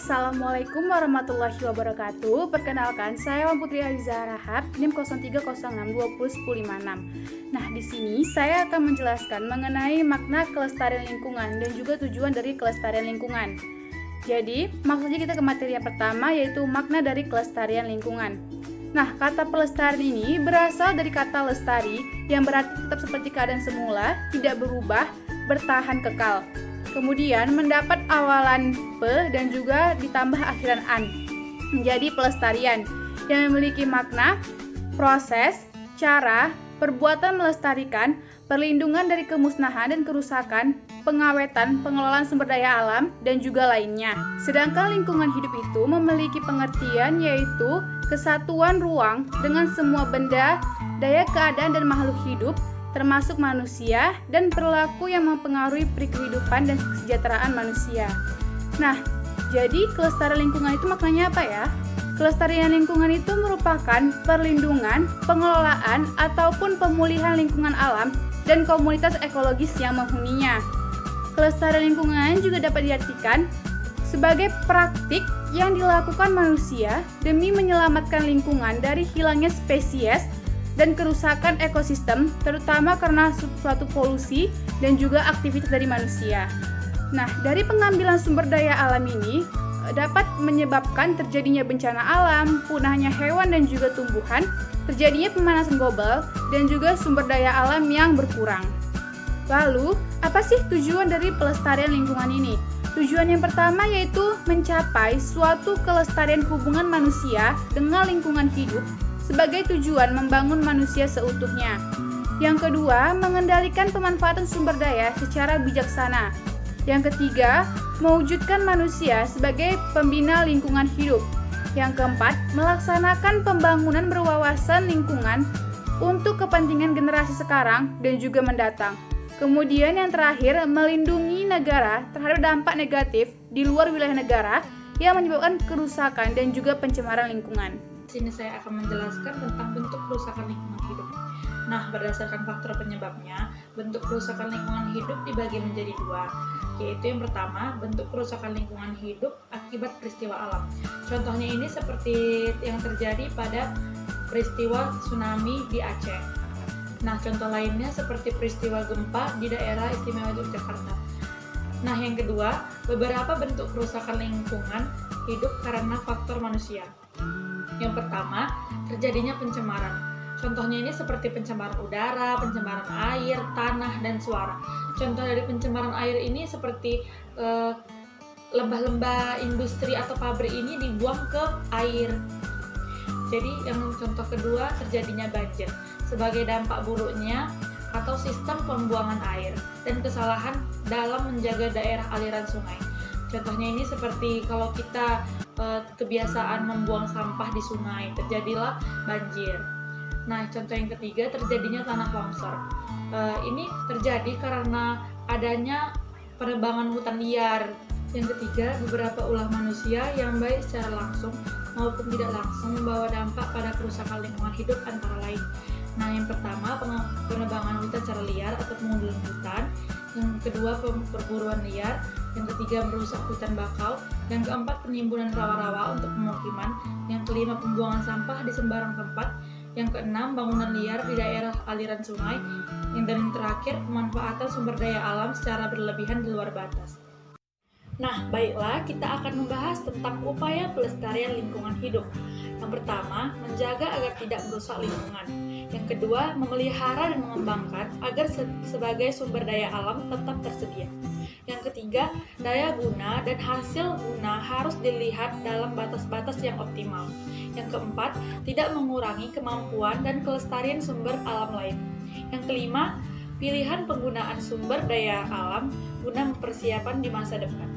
Assalamualaikum warahmatullahi wabarakatuh. Perkenalkan, saya Putri Aliza Rahab, NIM 0306201056. Nah, di sini saya akan menjelaskan mengenai makna kelestarian lingkungan dan juga tujuan dari kelestarian lingkungan. Jadi, maksudnya kita ke materi yang pertama, yaitu makna dari kelestarian lingkungan. Nah, kata pelestarian ini berasal dari kata lestari yang berarti tetap seperti keadaan semula, tidak berubah, bertahan kekal. Kemudian mendapat awalan pe dan juga ditambah akhiran an, menjadi pelestarian yang memiliki makna, proses, cara, perbuatan melestarikan, perlindungan dari kemusnahan dan kerusakan, pengawetan, pengelolaan sumber daya alam, dan juga lainnya. Sedangkan lingkungan hidup itu memiliki pengertian yaitu kesatuan ruang dengan semua benda, daya keadaan dan makhluk hidup, termasuk manusia, dan perilaku yang mempengaruhi kehidupan dan kesejahteraan manusia. Nah, jadi kelestarian lingkungan itu maknanya apa ya? Kelestarian lingkungan itu merupakan perlindungan, pengelolaan, ataupun pemulihan lingkungan alam dan komunitas ekologis yang menghuninya. Kelestarian lingkungan juga dapat diartikan sebagai praktik yang dilakukan manusia demi menyelamatkan lingkungan dari hilangnya spesies dan kerusakan ekosistem, terutama karena suatu polusi dan juga aktivitas dari manusia. Nah, dari pengambilan sumber daya alam ini dapat menyebabkan terjadinya bencana alam, punahnya hewan dan juga tumbuhan, terjadinya pemanasan global, dan juga sumber daya alam yang berkurang. Lalu, apa sih tujuan dari pelestarian lingkungan ini? Tujuan yang pertama yaitu mencapai suatu kelestarian hubungan manusia dengan lingkungan hidup sebagai tujuan membangun manusia seutuhnya. Yang kedua, mengendalikan pemanfaatan sumber daya secara bijaksana. Yang ketiga, mewujudkan manusia sebagai pembina lingkungan hidup. Yang keempat, melaksanakan pembangunan berwawasan lingkungan untuk kepentingan generasi sekarang dan juga mendatang. Kemudian yang terakhir, melindungi negara terhadap dampak negatif di luar wilayah negara yang menyebabkan kerusakan dan juga pencemaran lingkungan. Di sini saya akan menjelaskan tentang bentuk kerusakan lingkungan hidup. Nah, berdasarkan faktor penyebabnya, bentuk kerusakan lingkungan hidup dibagi menjadi dua, yaitu yang pertama, bentuk kerusakan lingkungan hidup akibat peristiwa alam. Contohnya ini seperti yang terjadi pada peristiwa tsunami di Aceh. Nah, contoh lainnya seperti peristiwa gempa di daerah istimewa Yogyakarta. Nah, yang kedua, beberapa bentuk kerusakan lingkungan hidup karena faktor manusia. Yang pertama, terjadinya pencemaran. Contohnya ini seperti pencemaran udara, pencemaran air, tanah, dan suara. Contoh dari pencemaran air ini seperti limbah-limbah industri atau pabrik ini dibuang ke air. Jadi yang contoh kedua, terjadinya banjir sebagai dampak buruknya atau sistem pembuangan air dan kesalahan dalam menjaga daerah aliran sungai. Contohnya ini seperti kalau kita kebiasaan membuang sampah di sungai, terjadilah banjir. Nah, contoh yang ketiga, terjadinya tanah longsor. Ini terjadi karena adanya penebangan hutan liar. Yang ketiga, beberapa ulah manusia yang baik secara langsung maupun tidak langsung membawa dampak pada kerusakan lingkungan hidup antara lain. Nah, yang pertama, penebangan hutan secara liar atau pengundulan hutan. Yang kedua, perburuan liar. Yang ketiga, merusak hutan bakau. Yang keempat, penimbunan rawa-rawa untuk pemukiman. Yang kelima, pembuangan sampah di sembarang tempat. Yang keenam, bangunan liar di daerah aliran sungai. Dan yang terakhir, pemanfaatan sumber daya alam secara berlebihan di luar batas. Nah, baiklah, kita akan membahas tentang upaya pelestarian lingkungan hidup. Yang pertama, menjaga agar tidak merusak lingkungan. Yang kedua, memelihara dan mengembangkan agar sebagai sumber daya alam tetap tersedia. Yang ketiga, daya guna dan hasil guna harus dilihat dalam batas-batas yang optimal. Yang keempat, tidak mengurangi kemampuan dan kelestarian sumber alam lain. Yang kelima, pilihan penggunaan sumber daya alam guna mempersiapkan di masa depan.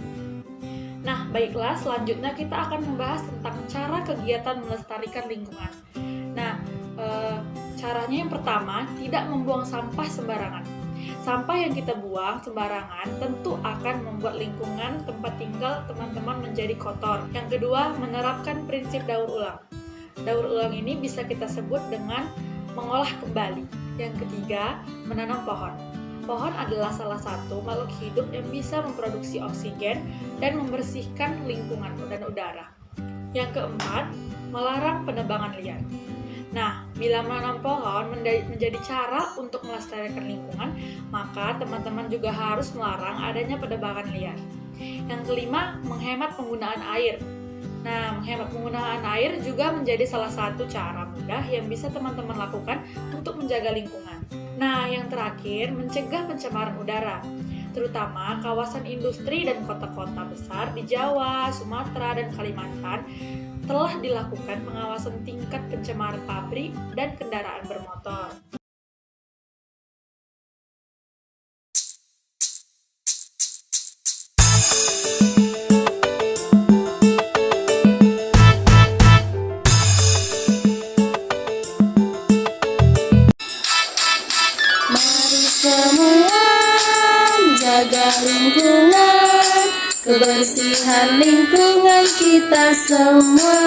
Nah, baiklah, selanjutnya kita akan membahas tentang cara kegiatan melestarikan lingkungan. Nah, caranya yang pertama, tidak membuang sampah sembarangan. Sampah yang kita buang sembarangan tentu akan membuat lingkungan tempat tinggal teman-teman menjadi kotor. Yang kedua, menerapkan prinsip daur ulang. Daur ulang ini bisa kita sebut dengan mengolah kembali. Yang ketiga, menanam pohon. Pohon adalah salah satu makhluk hidup yang bisa memproduksi oksigen dan membersihkan lingkungan dan udara. Yang keempat, melarang penebangan liar. Nah, bila menanam pohon menjadi cara untuk melestarikan lingkungan, maka teman-teman juga harus melarang adanya penebangan liar. Yang kelima, menghemat penggunaan air. Nah, menghemat penggunaan air juga menjadi salah satu cara mudah yang bisa teman-teman lakukan untuk menjaga lingkungan. Nah, yang terakhir, mencegah pencemaran udara, terutama kawasan industri dan kota-kota besar di Jawa, Sumatera, dan Kalimantan telah dilakukan pengawasan tingkat pencemaran pabrik dan kendaraan bermotor. Mari semua jaga lingkungan, kebersihan lingkungan kita semua.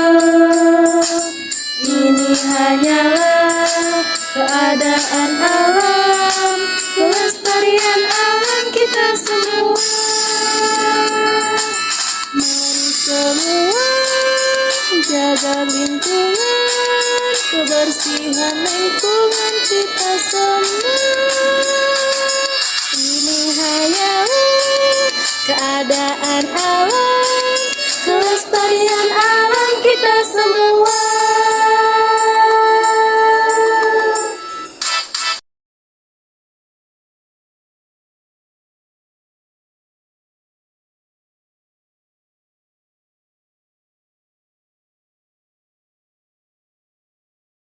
Ini hanyalah keadaan alam, kelestarian alam kita semua. Mari semua jaga lingkungan, kebersihan lingkungan kita semua. Ini hanyalah keadaan alam, kelestarian alam kita semua.